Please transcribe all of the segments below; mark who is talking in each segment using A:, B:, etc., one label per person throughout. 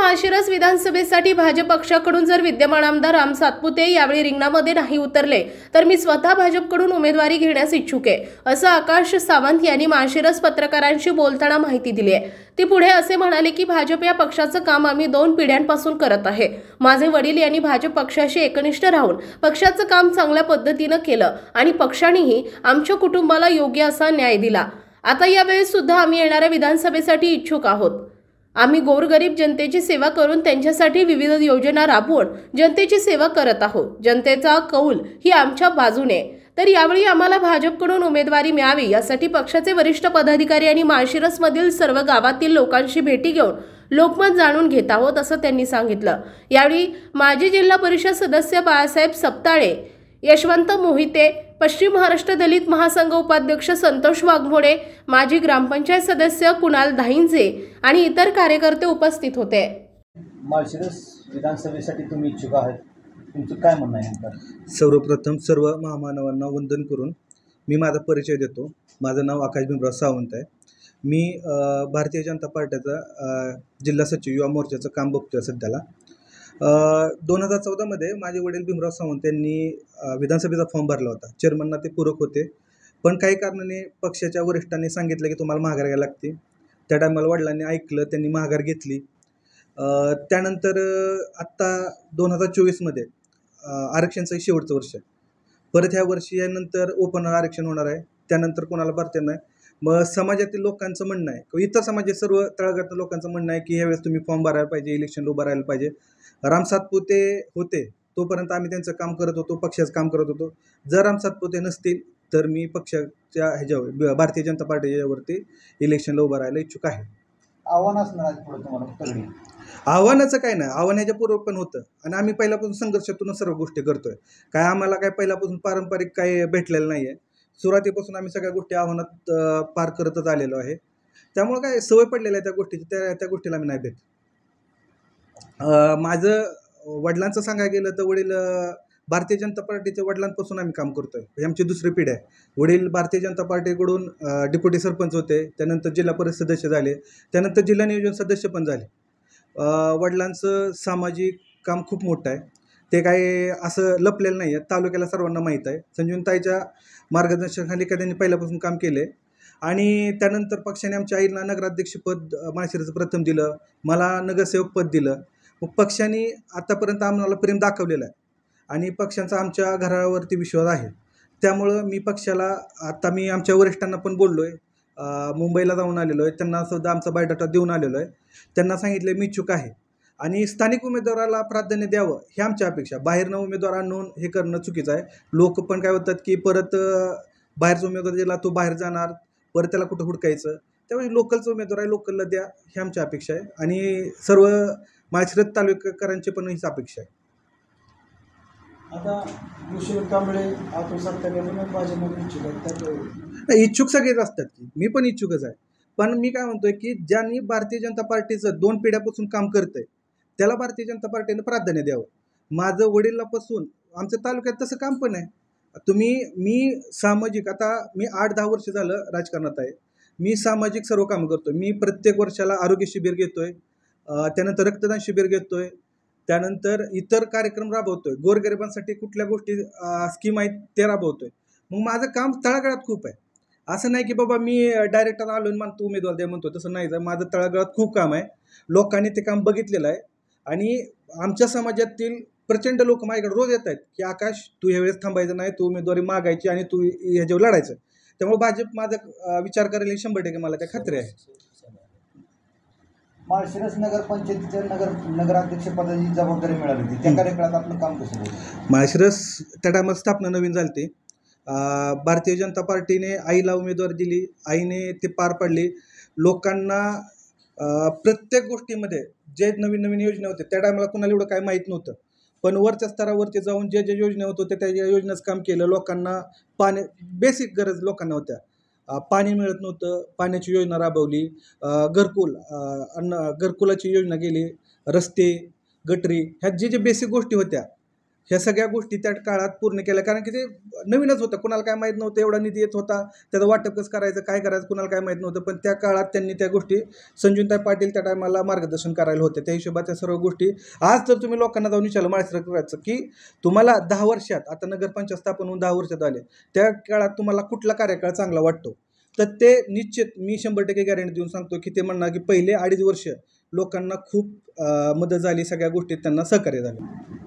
A: माळशिरस विधानसभेसाठी भाजप पक्षाकडून जर विद्यमान आमदार राम सातपुते यावेळी रिंगणामध्ये नाही उतरले तर मी स्वतः भाजपकडून उमेदवारी घेण्यास इच्छुक आहे, असं आकाश सावंत यांनी माळशिरस पत्रकारांशी बोलताना माहिती दिली आहे। ती पुढे असे म्हणाले की भाजप या पक्षाचं काम आम्ही 2 पिढ्यांपासून करत आहे। माझे वडील यांनी भाजप पक्षाशी एकनिष्ठ राहून पक्षाचं काम चांगल्या पद्धतीनं केलं आणि पक्षानेही आमच्या कुटुंबाला योग्य असा न्याय दिला। आता यावेळेस सुद्धा आम्ही येणाऱ्या विधानसभेसाठी इच्छुक आहोत। आम्ही गोरगरीब जनतेची सेवा करून त्यांच्यासाठी विविध योजना राबवून जनतेची सेवा करत आहोत। जनतेचा कौल ही आमच्या बाजूने, तर यावेळी आम्हाला भाजपकडून उमेदवारी मिळावी यासाठी पक्षाचे वरिष्ठ पदाधिकारी आणि माळशिरसमधील सर्व गावातील लोकांशी भेटी घेऊन लोकमत जाणून घेत आहोत, असं त्यांनी सांगितलं। यावेळी माजी जिल्हा परिषद सदस्य बाळासाहेब सपताळे, यशवंत मोहिते, पश्चिम महाराष्ट्र दलित महासंघ उपाध्यक्ष संतोष वाघमोडे, माजी ग्रामपंचायत सदस्य कुणाल धाईंजे आणि इतर कार्यकर्ते उपस्थित होते।
B: माळशिरस विधानसभेसाठी तुम्ही इच्छुक आहात, तुमचं काय म्हणणं आहे?
C: सर्वप्रथम सर्व महामानवांना वंदन करून मी माझा परिचय देतो। माझं नाव आकाश भीमराव सावंत आहे। मी भारतीय जनता पार्टीचा जिल्हा सचिव युवा मोर्चाचं काम बघतोय सध्याला। 2014 मध्ये माझे वडील भीमराव सावंत यांनी विधानसभेचा फॉर्म भरला होता। चेअरमनना ते पूरक होते, पण काही कारणाने पक्षाच्या वरिष्ठांनी सांगितलं की तुम्हाला माघार घ्यायला लागते। त्या टायमाला वडिलांनी ऐकलं, त्यांनी माघार घेतली। त्यानंतर आत्ता 2024 मध्ये आरक्षणचं शेवटचं वर्ष आहे। परत ह्या वर्षी यानंतर ओपन आरक्षण होणार आहे, त्यानंतर कोणाला भरता नाही। मग समाजातील लोकांचं म्हणणं आहे किंवा इतर समाजातील सर्व तळागाळातील लोकांचं म्हणणं आहे की ह्यावेळेस तुम्ही फॉर्म भरायला पाहिजे, इलेक्शनला उभं राहायला पाहिजे। राम सातपुते होते तोपर्यंत आम्ही त्यांचं काम करत होतो, पक्षाचं काम करत होतो। जर राम सातपुते नसतील तर मी पक्षाच्या ह्याच्यावर भारतीय जनता पार्टीवरती इलेक्शनला उभं राहायला इच्छुक आहे।
B: आव्हान असणार पुढे तुम्हाला?
C: आव्हानाचं काय नाही, आव्हान ह्याच्या पूर्व पण होतं आणि आम्ही पहिल्यापासून संघर्षातून सर्व गोष्टी करतोय। काय आम्हाला काय पहिल्यापासून पारंपरिक काय भेटलेलं नाही आहे। सुरुवातीपासून आम्ही सगळ्या गोष्टी आव्हानात पार करतच आलेलो आहे। त्यामुळे काय सवय पडलेल्या आहे त्या गोष्टीची, त्या गोष्टीला आम्ही नाही भेट। माझं वडिलांचं सांगायला गेलं तर वडील भारतीय जनता पार्टीच्या वडिलांपासून आम्ही काम करतोय। ही आमची दुसरी पिढी आहे। वडील भारतीय जनता पार्टीकडून डेप्युटी सरपंच होते, त्यानंतर जिल्हा परिषद सदस्य झाले, त्यानंतर जिल्हा नियोजन सदस्य पण झाले। वडिलांचं सामाजिक काम खूप मोठं आहे, ते काही असं लपलेलं नाही आहे, तालुक्याला सर्वांना माहीत आहे। संजीवनताईच्या मार्गदर्शनाखाली त्यांनी पहिल्यापासून काम केले आणि त्यानंतर पक्षाने आमच्या आईला नगराध्यक्षपद माळशिरसचं प्रथम दिलं, मला नगरसेवक पद दिलं। मग पक्षाने आतापर्यंत आम्हाला प्रेम दाखवलेलं आहे आणि पक्षांचा आमच्या घरावरती विश्वास आहे। त्यामुळं मी पक्षाला आता मी आमच्या वरिष्ठांना पण बोललो आहे, मुंबईला जाऊन आलेलो आहे, त्यांना सुद्धा आमचा बायोडाटा देऊन आलेलो आहे। त्यांना सांगितले मी इच्छुक आहे आणि स्थानिक उमेदवाराला प्राधान्य द्यावं ही आमची अपेक्षा। बाहेरनं उमेदवार आणून हे करणं चुकीचं आहे। लोक पण काय होतात की परत बाहेरचा उमेदवार दिला तो बाहेर जाणार, परत त्याला कुठं हुडकायचं। त्यामुळे लोकलचा उमेदवार आहे, लोकलला द्या ही आमची अपेक्षा आहे आणि सर्व माळशिरस तालुक्याकरांची पण हीच अपेक्षा आहे।
B: आता कांबळे आपण
C: इच्छुक सगळेच असतात की, मी पण इच्छुकच आहे। पण मी काय म्हणतोय की ज्यांनी भारतीय जनता पार्टीचं 2 पिढ्यापासून काम करतंय त्याला भारतीय जनता पार्टीनं प्राधान्य द्यावं। माझं वडिलांपासून आमच्या तालुक्यात तसं काम पण आहे। मी सामाजिक, आता मी 8-10 वर्ष झालं राजकारणात आहे। मी सामाजिक सर्व काम करतोय। मी प्रत्येक वर्षाला आरोग्य शिबिर घेतोय, त्यानंतर रक्तदान शिबिर घेतोय, त्यानंतर इतर कार्यक्रम राबवतोय, गोरगरिबांसाठी कुठल्या गोष्टी स्कीम आहेत ते राबवतोय। मग माझं काम तळागाळात खूप आहे। असं नाही की बाबा मी डायरेक्ट आलो आणि म्हणतो उमेदवार द्या म्हणतो, तसं नाही। माझं तळागाळात खूप काम आहे, लोकांनी ते काम बघितलेलं आहे आणि आमच्या समाजातील प्रचंड लोक माझ्याकडे रोज येत आहेत की आकाश तू ह्यावेळेस थांबायचं नाही, तू उमेदवारी मागायची आणि तू ह्याच्यावर लढायचं। त्यामुळे भाजप माझा विचार करेल 100% मला त्या खात्री आहे।
B: माळशिरस नगरपंचायतीच्या नगराध्यक्षपदाची जबाबदारी मिळाली होती, त्या कार्यकाळात आपलं काम कसं होतं?
C: माळशिरस त्या टायमात स्थापना नवीन झाली। भारतीय जनता पार्टीने आईला उमेदवारी दिली, आईने ते पार पाडली। लोकांना प्रत्येक गोष्टीमध्ये जे नवीन नवीन योजना होते त्या टायमाला कुणाला एवढं काय माहीत नव्हतं, पण वरच्या स्तरावरती जाऊन जे जे योजना होत होते त्या योजनेचं काम केलं। लोकांना पाणी बेसिक गरज लोकांना होत्या, पाणी मिळत नव्हतं, पाण्याची योजना राबवली, घरकुलाची योजना केली, रस्ते गटरी ह्या जे जे बेसिक गोष्टी होत्या ह्या सगळ्या गोष्टी त्या काळात पूर्ण केल्या, कारण की ते नवीनच होतं, कुणाला काय माहीत नव्हतं, एवढा निधी येत होता, त्याचं वाटप कसं करायचं, काय करायचं कुणाला काय माहीत नव्हतं. पण त्या काळात त्यांनी त्या गोष्टी, संजूताई पाटील त्या टायमाला मार्गदर्शन करायला होते, त्या हिशोबात त्या सर्व गोष्टी. आज तर तुम्ही लोकांना जाऊन विचारलं माळशिरस की तुम्हाला 10 वर्षात, आता नगरपंचायत स्थापन होऊन 10 वर्षात आले, त्या काळात तुम्हाला कुठला कार्यकाळ चांगला वाटतो, तर ते निश्चित मी 100% गॅरंटी देऊन सांगतो की ते म्हणणार की पहिले 2.5 वर्ष लोकांना खूप मदत झाली, सगळ्या गोष्टीत त्यांना सहकार्य झालं.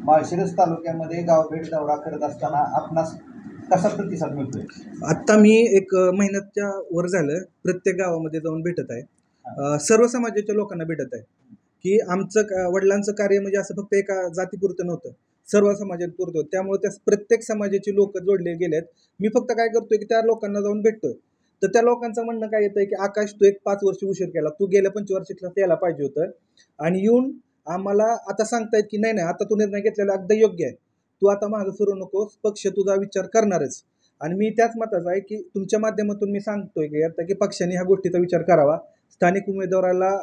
B: माळशिरस तालुक्यामध्ये गावभेट दौरा करत असताना आपणास कसा प्रतिसाद मिळतोय?
C: आत्ता मी 1 महिन्याच्या वर झालं प्रत्येक गावामध्ये जाऊन भेटत आहे, सर्व समाजाच्या लोकांना भेटत आहे. की आमचं वडिलांचं कार्य म्हणजे असं फक्त एका जातीपुरतं नव्हतं, सर्व समाजापुरतं होतं. त्यामुळे त्या प्रत्येक समाजाची लोक जोडले गेले आहेत. मी फक्त काय करतोय की त्या लोकांना जाऊन भेटतोय. तर त्या लोकांचं म्हणणं काय येतं की आकाश, तू 5 वर्ष उशीर केला, तू गेल्या पंचवार्षिकला यायला पाहिजे होतं, आणि येऊन आम्हाला आता सांगतायत की नाही आता तू निर्णय घेतलेला अगदी योग्य आहे, तू आता मागं फिरू नकोस, पक्ष तुझा विचार करणारच. आणि मी त्याच मताचा आहे की तुमच्या माध्यमातून मी सांगतोय की आता की पक्षाने ह्या गोष्टीचा विचार करावा, स्थानिक उमेदवाराला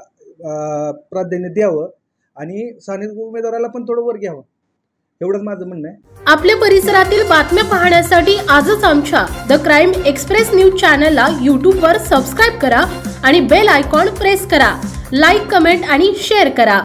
C: प्राधान्य द्यावं आणि स्थानिक उमेदवाराला पण थोडं वर घ्यावं, एवढंच माझं म्हणणं आहे.
A: आपल्या परिसरातील बातम्या पाहण्यासाठी आजच आमच्या द क्राईम एक्सप्रेस न्यूज चॅनलला यूट्यूबवर सबस्क्राईब करा आणि बेल आयकॉन प्रेस करा. लाईक, कमेंट आणि शेअर करा.